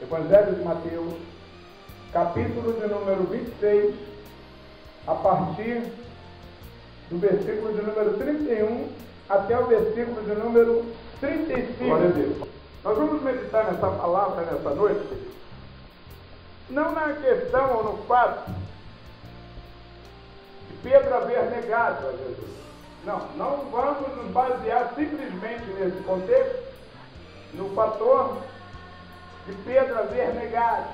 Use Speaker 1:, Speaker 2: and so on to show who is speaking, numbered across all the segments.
Speaker 1: Evangelho de Mateus, capítulo de número 26, a partir do versículo de número 31 até o versículo de número 35.
Speaker 2: Glória a Deus. Nós vamos meditar nessa palavra nessa noite, não na questão ou no fato de Pedro haver negado a Jesus. Não vamos nos basear simplesmente nesse contexto, no fator de Pedro haver negado.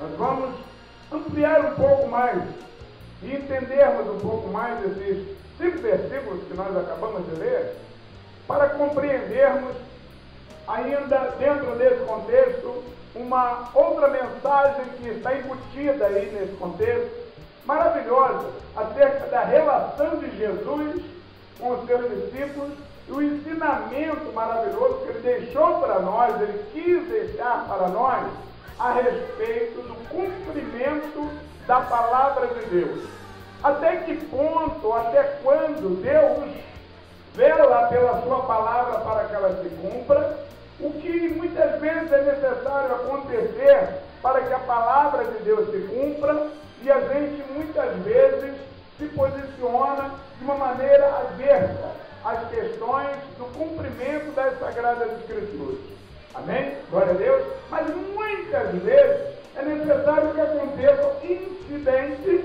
Speaker 2: Nós vamos ampliar um pouco mais e entendermos um pouco mais esses 5 versículos que nós acabamos de ler, para compreendermos, ainda dentro desse contexto, uma outra mensagem que está embutida aí nesse contexto, maravilhosa, acerca da relação de Jesus com os seus discípulos e o ensinamento maravilhoso que ele deixou para nós, ele quis deixar para nós, a respeito do cumprimento da palavra de Deus. Até que ponto, até quando Deus vela pela sua palavra para que ela se cumpra, o que muitas vezes é necessário acontecer para que a palavra de Deus se cumpra, e a gente muitas vezes se posiciona de uma maneira adversa às questões do cumprimento das Sagradas Escrituras. Amém? Glória a Deus. Mas muitas vezes é necessário que aconteçam incidentes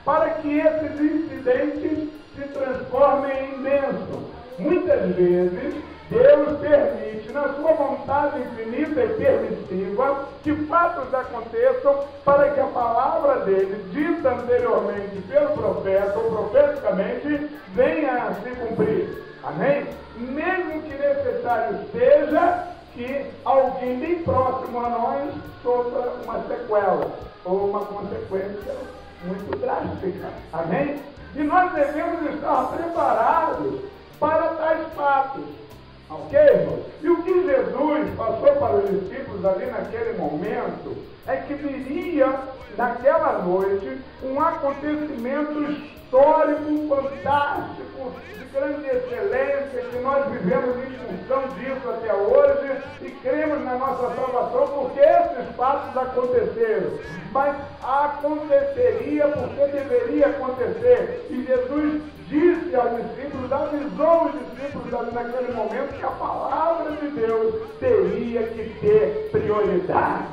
Speaker 2: para que esses incidentes se transformem em bênção. Muitas vezes Deus permite, na sua vontade infinita e permissiva, que fatos aconteçam para que a palavra dele, dita anteriormente pelo profeta ou profeticamente, venha a se cumprir. Amém? Mesmo que necessário seja que alguém bem próximo a nós sofra uma sequela ou uma consequência muito drástica. Amém? E nós devemos estar preparados para tais fatos. Ok, irmão? E o que Jesus passou para os discípulos ali naquele momento é que viria naquela noite um acontecimento histórico, fantástico, de grande excelência, que nós vivemos em função disso até hoje e cremos na nossa salvação porque esses fatos aconteceram. Mas aconteceria porque deveria acontecer. E Jesus disse aos discípulos, avisou os discípulos ali naquele momento que a palavra de Deus teria que ter prioridade.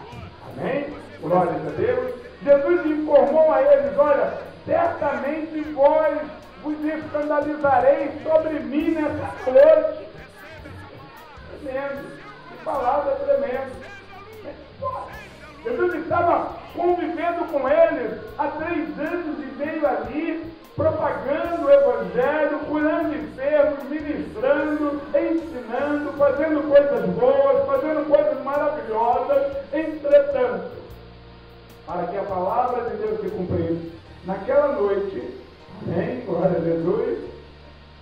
Speaker 2: Amém? Glória a Deus. Jesus informou a eles, olha, certamente vós vos escandalizareis sobre mim nessa noite. Tremendo. Que palavra tremenda. Jesus estava convivendo com eles há 3 anos e meio ali, propagando o Evangelho, curando enfermos, ministrando, ensinando, fazendo coisas boas, fazendo coisas maravilhosas. Entretanto, para que a palavra de Deus se cumprisse, naquela noite, amém, glória a Jesus,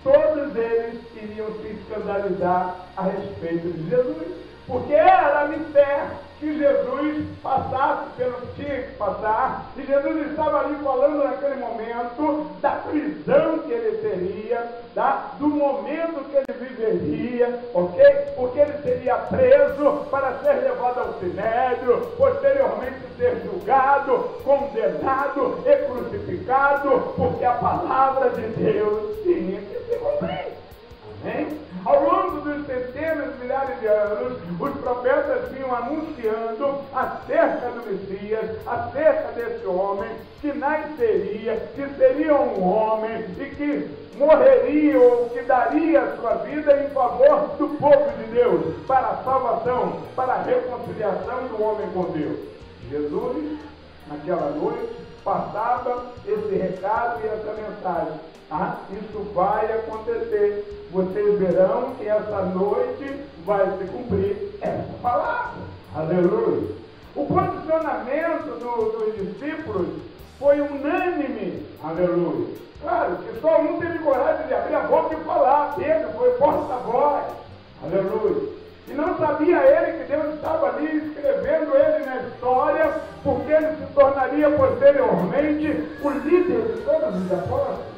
Speaker 2: todos eles iriam se escandalizar a respeito de Jesus, porque era mistério que Jesus passasse pelo que tinha que passar, e Jesus estava ali falando naquele momento da prisão que ele teria, do momento que ele viveria, ok? Porque ele seria preso para ser levado ao sinédrio, posteriormente ser julgado, condenado e crucificado, porque a palavra de Deus tinha que se cumprir. Amém? Ao longo dos centenas de milhares de anos, os profetas vinham anunciando acerca do Messias, acerca desse homem que nasceria, que seria um homem e que morreria ou que daria a sua vida em favor do povo de Deus, para a salvação, para a reconciliação do homem com Deus. Jesus, naquela noite, passava esse recado e essa mensagem. Isso vai acontecer. Vocês verão que essa noite vai se cumprir essa palavra. Aleluia. O posicionamento dos discípulos foi unânime. Aleluia. Claro que só um teve coragem de abrir a boca e falar. Pedro foi porta-voz. Aleluia. E não sabia ele que Deus estava ali escrevendo ele na história, porque ele se tornaria posteriormente o líder de todos os apóstolos.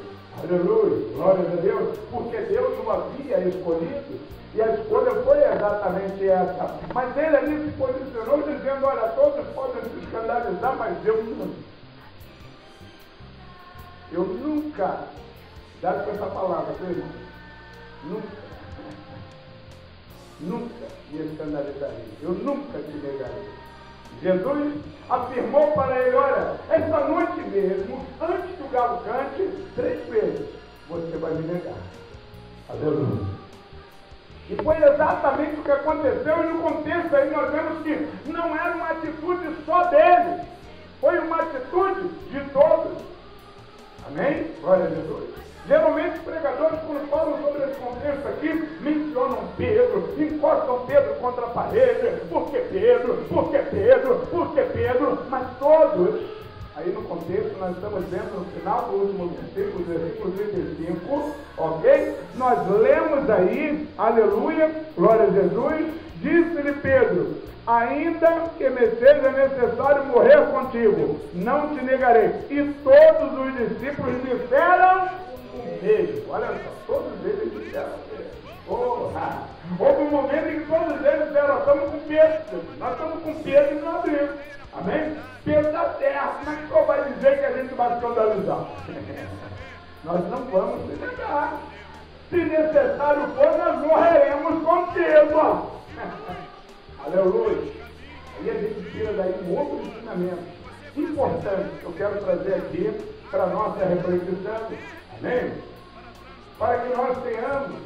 Speaker 2: Aleluia, glória a Deus, porque Deus o havia escolhido, e a escolha foi exatamente essa. Mas ele ali se posicionou dizendo, olha, todos podem se escandalizar, mas eu não. Eu nunca, dado com essa palavra, seu irmão, nunca me escandalizarei, eu nunca te negarei. Jesus afirmou para ele, olha, esta noite mesmo, antes do galo cante, 3 vezes, você vai me negar. Aleluia. E foi exatamente o que aconteceu, e no contexto aí nós vemos que não era uma atitude só dele, foi uma atitude de todos. Amém? Glória a Jesus. Geralmente os pregadores, quando falam sobre esse contexto aqui, mencionam Pedro, encostam Pedro contra a parede, porque Pedro, mas todos, aí no contexto nós estamos vendo no final do último versículo 35, ok? Nós lemos aí, aleluia, glória a Jesus, disse-lhe Pedro, ainda que me seja necessário morrer contigo, não te negarei. E todos os discípulos disseram o mesmo. Olha só, todos eles disseram o mesmo. Houve um momento em que todos eles disseram, nós estamos com Pedro e não abrimos. Amém? Pedro está certo, mas qual vai dizer que a gente vai escandalizar? Nós não vamos se negar. Se necessário for, nós morreremos contigo. Aleluia. Aí a gente tira daí um outro ensinamento importante que eu quero trazer aqui para a nossa reflexão. Amém? Para que nós tenhamos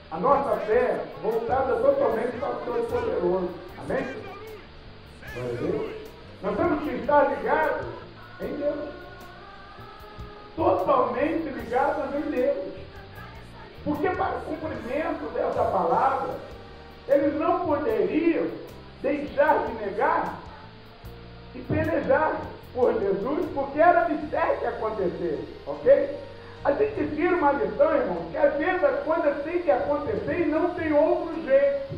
Speaker 2: a nossa fé voltada totalmente para o Todo-Poderoso. Amém? Glória a Deus. Nós temos que estar ligados em Deus. Totalmente ligados em Deus. Porque para o cumprimento dessa palavra, eles não poderiam deixar de negar e pelejar por Jesus, porque era mistério que acontecer, ok? A gente tira uma lição, irmão, que às vezes as coisas têm que acontecer e não tem outro jeito.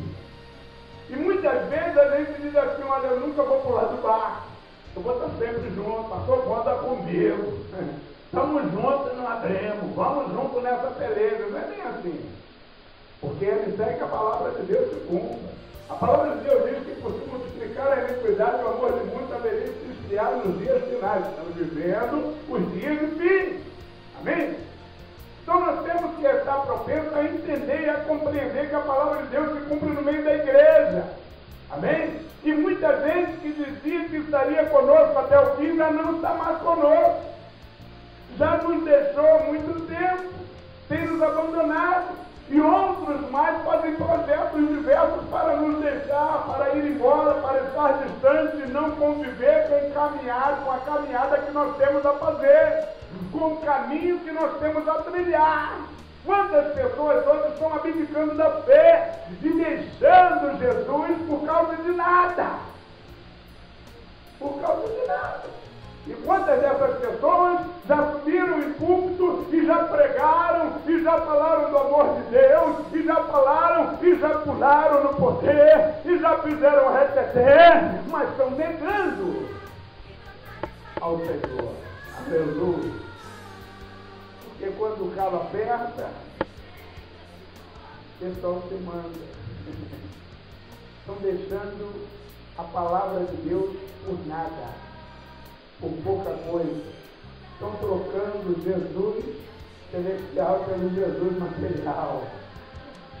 Speaker 2: E muitas vezes a gente diz assim, olha, eu nunca vou pular do barco, eu vou estar sempre junto, pastor, conta comigo, estamos juntos e não abrimos, vamos juntos nessa peleja, não é nem assim. Porque é mistério que a palavra de Deus se cumpra. A palavra de Deus diz que por se multiplicar a iniquidade, o amor de muitos haveria se esfriar nos dias finais. Estamos vivendo os dias de fim. Amém? Então nós temos que estar propensos a entender e a compreender que a palavra de Deus se cumpre no meio da igreja. Amém? E muita gente que dizia que estaria conosco até o fim já não está mais conosco. Já nos deixou há muito tempo. Tem nos abandonado. E outros mais fazem projetos diversos para nos deixar, para ir embora, para estar distante e não conviver com a caminhada que nós temos a fazer, com o caminho que nós temos a trilhar. Quantas pessoas hoje estão abdicando da fé e deixando Jesus por causa de nada? Por causa de nada. E quantas dessas pessoas já subiram em púlpito e já pregaram, e já falaram do amor de Deus, e já falaram, e já pularam no poder, e já fizeram reteté, mas estão negando ao Senhor. Aleluia. Porque quando o calo aperta, o pessoal se manda. Estão deixando a palavra de Deus por nada. Por pouca coisa. Estão trocando Jesus celestial pelo Jesus material.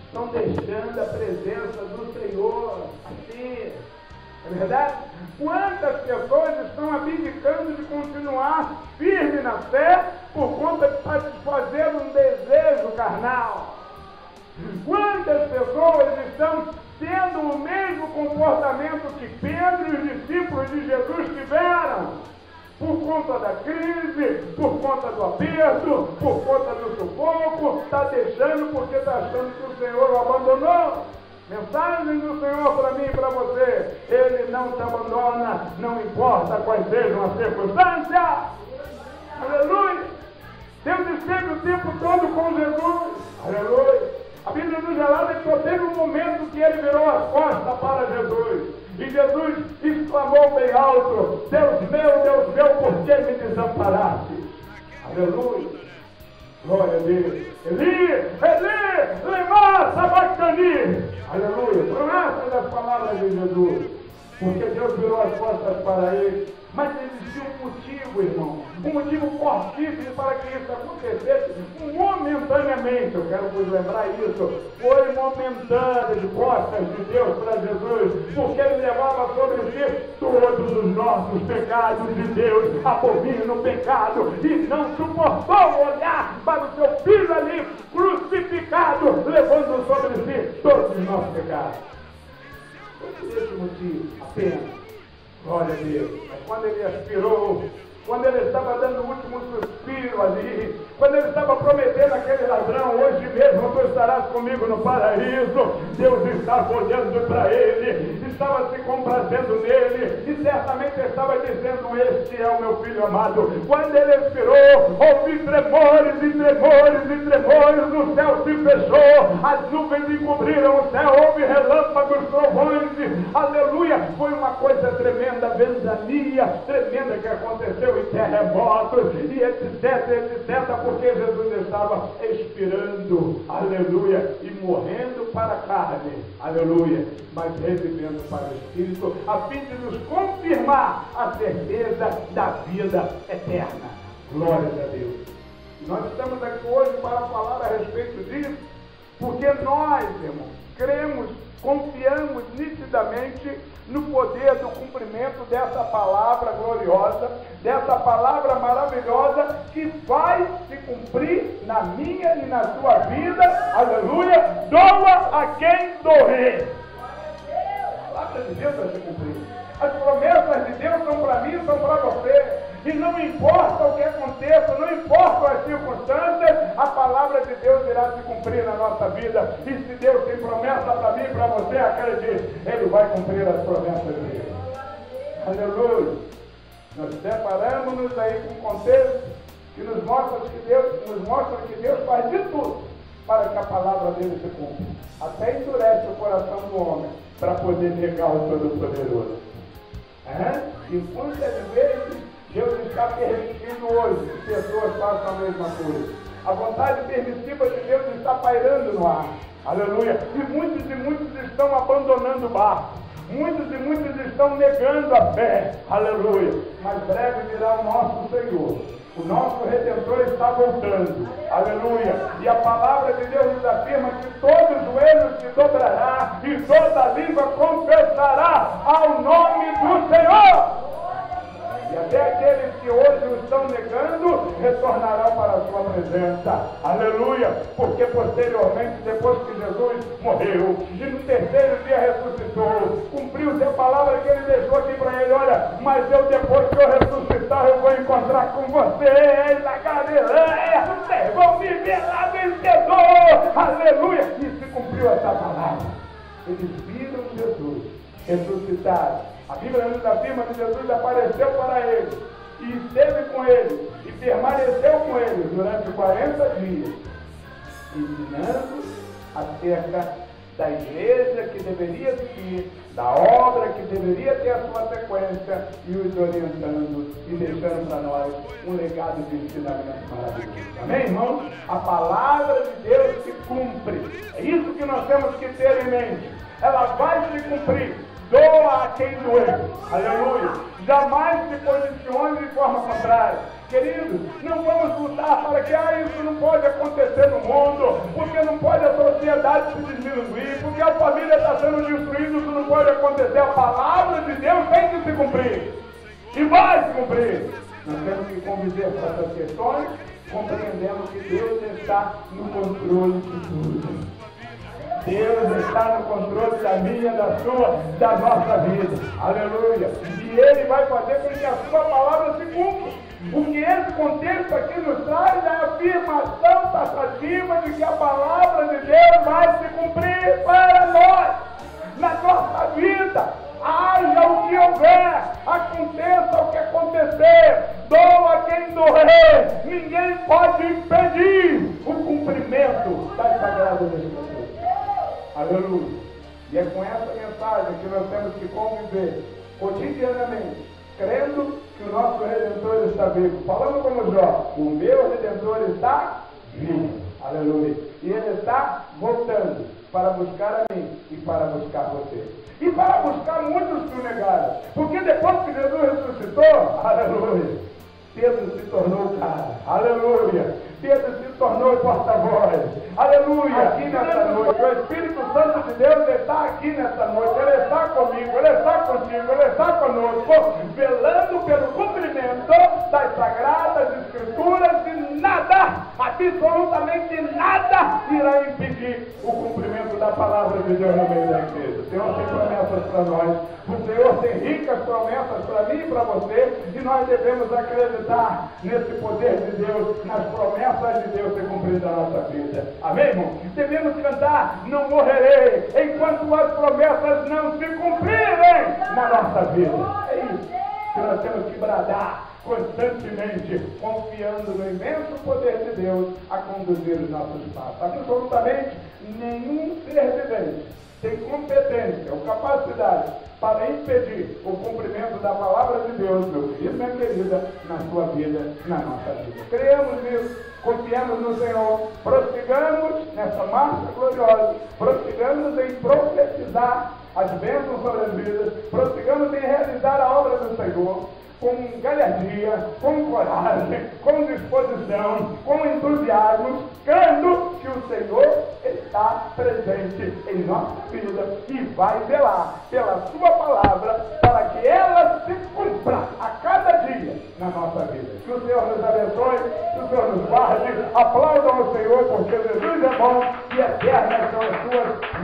Speaker 2: Estão deixando a presença do Senhor assim. É verdade? Quantas pessoas estão abdicando de continuar firme na fé por conta de satisfazer um desejo carnal? Quantas pessoas estão tendo o mesmo comportamento que Pedro e os discípulos de Jesus tiveram? Por conta da crise, por conta do aperto, por conta do sufoco, está deixando porque está achando que o Senhor o abandonou. Mensagem do Senhor para mim e para você: Ele não te abandona, não importa quais sejam as circunstâncias. Aleluia! Deus esteve o tempo todo com Jesus. Aleluia! A Bíblia nos relata que só teve um momento que ele virou as costas para Jesus. E Jesus exclamou bem alto: Deus meu, por que me desamparaste? Aleluia! Glória a Deus! Elias! porque Deus virou as costas para ele. Mas existia um motivo, irmão, um motivo fortíssimo para que isso acontecesse momentaneamente. Eu quero vos lembrar isso. Foi momentâneo de costas de Deus para Jesus, porque ele levava sobre si todos os nossos pecados, e Deus abomina o pecado e não suportou olhar para o seu filho ali crucificado, levando sobre si todos os nossos pecados. Foi por esse motivo apenas. Glória a Deus. Mas quando ele aspirou, quando ele estava dando o último suspiro ali, quando ele estava prometendo àquele ladrão, hoje mesmo tu estarás comigo no paraíso, Deus estava olhando para ele, estava se comprazendo nele, e certamente estava dizendo, este é o meu filho amado. Quando ele expirou, houve tremores e tremores e tremores, o céu se fechou, as nuvens encobriram o céu, houve relâmpagos, trovões, aleluia, foi uma coisa tremenda, ventania tremenda que aconteceu, e terremotos, e etc, porque Jesus estava expirando, aleluia, e morrendo para a carne, aleluia, mas revivendo para o Espírito, a fim de nos confirmar a certeza da vida eterna. Glória a Deus. Nós estamos aqui hoje para falar a respeito disso, porque nós, irmãos, cremos, confiamos nitidamente no poder do cumprimento dessa palavra gloriosa, dessa palavra maravilhosa que vai se cumprir na minha e na sua vida, aleluia, doa a quem doer. A palavra de Deus vai se cumprir. As promessas de Deus são para mim, são para você. E não importa o que aconteça, não importa as circunstâncias, a palavra de Deus irá se cumprir na nossa vida. E se Deus tem promessa para mim e para você, acredite, Ele vai cumprir as promessas dele. Aleluia! Nós separamos-nos aí com um contexto que nos mostra que Deus faz de tudo para que a palavra dele se cumpra. Até endurece o coração do homem para poder negar o Todo-Poderoso. Enquanto às vezes Deus está permitindo hoje que pessoas façam a mesma coisa. A vontade permissiva de Deus está pairando no ar. Aleluia. E muitos estão abandonando o barco. Muitos estão negando a fé. Aleluia. Mas breve virá o nosso Senhor. O nosso Redentor está voltando. Aleluia. E a palavra de Deus nos afirma que todo joelho se dobrará e toda língua confessará ao nome do Senhor. E até aqueles que hoje o estão negando, retornarão para a sua presença. Aleluia! Porque posteriormente, depois que Jesus morreu, e no terceiro dia ressuscitou, cumpriu-se a palavra que ele deixou aqui para ele, olha, mas eu depois que eu ressuscitar, eu vou encontrar com vocês na Galileia, vocês vão me ver lá vencedor. Aleluia! E se cumpriu essa palavra. Eles viram Jesus ressuscitado. A Bíblia nos afirma que Jesus apareceu para ele e esteve com ele e permaneceu com ele durante 40 dias, ensinando acerca da igreja que deveria seguir, da obra que deveria ter a sua sequência, e os orientando e deixando para nós um legado de ensinamento maravilhoso. Amém, irmãos? A palavra de Deus se cumpre. É isso que nós temos que ter em mente. Ela vai se cumprir. Doa a quem doer. Aleluia. Jamais se posicione de forma contrária. Queridos, não vamos lutar para que isso não pode acontecer no mundo, porque não pode a sociedade se diminuir, porque a família está sendo destruída, isso não pode acontecer. A palavra de Deus tem que se cumprir. E vai se cumprir. Nós temos que conviver com essas questões, compreendendo que Deus está no controle de tudo. Deus está no controle da minha, da sua, da nossa vida. Aleluia. E Ele vai fazer com que a sua palavra se cumpra. Porque esse contexto aqui nos traz a afirmação taxativa de que a palavra de Deus vai se cumprir para nós, na nossa vida. Haja o que houver, aconteça o que acontecer, doa quem doer, ninguém pode impedir o cumprimento das sagradas escrituras. Aleluia. E é com essa mensagem que nós temos que conviver cotidianamente, crendo que o nosso Redentor está vivo. Falando como Jó, o meu Redentor está vivo. Aleluia. E Ele está voltando para buscar a mim e para buscar você. E para buscar muitos que o negaram. Porque depois que Jesus ressuscitou, aleluia, Pedro se tornou cara. Aleluia. Pedro se tornou porta-voz. Aleluia. Aqui nessa noite, o Espírito Santo de Deus está aqui nessa noite. Ele está comigo, Ele está contigo, Ele está conosco, velando pelo cumprimento das Sagradas Escrituras, e nada, absolutamente nada, irá impedir o cumprimento da palavra de Deus no meio da igreja. O Senhor tem promessas para nós. O Senhor tem ricas promessas para mim e para você, e nós devemos acreditar nesse poder de Deus, nas promessas de Deus ser cumpridas na nossa vida. Amém, irmão? Devemos cantar: não morrerei enquanto as promessas não se cumprirem na nossa vida. É isso que nós temos que bradar constantemente, confiando no imenso poder de Deus a conduzir os nossos passos. Absolutamente nenhum ser vivente tem competência ou capacidade para impedir o cumprimento da palavra de Deus, meu querido, minha querida, na sua vida, na nossa vida. Creemos nisso, confiamos no Senhor, prossigamos nessa marcha gloriosa, prossigamos em profetizar as bênçãos sobre as vidas, prossigamos em realizar a obra do Senhor, com galhardia, com coragem, com disposição, com entusiasmo, crendo que o Senhor está presente em nossa vida e vai velar pela sua palavra para que ela se cumpra a cada dia na nossa vida. Que o Senhor nos abençoe, que o Senhor nos guarde, aplaudam o Senhor porque Jesus é bom e eternas são as suas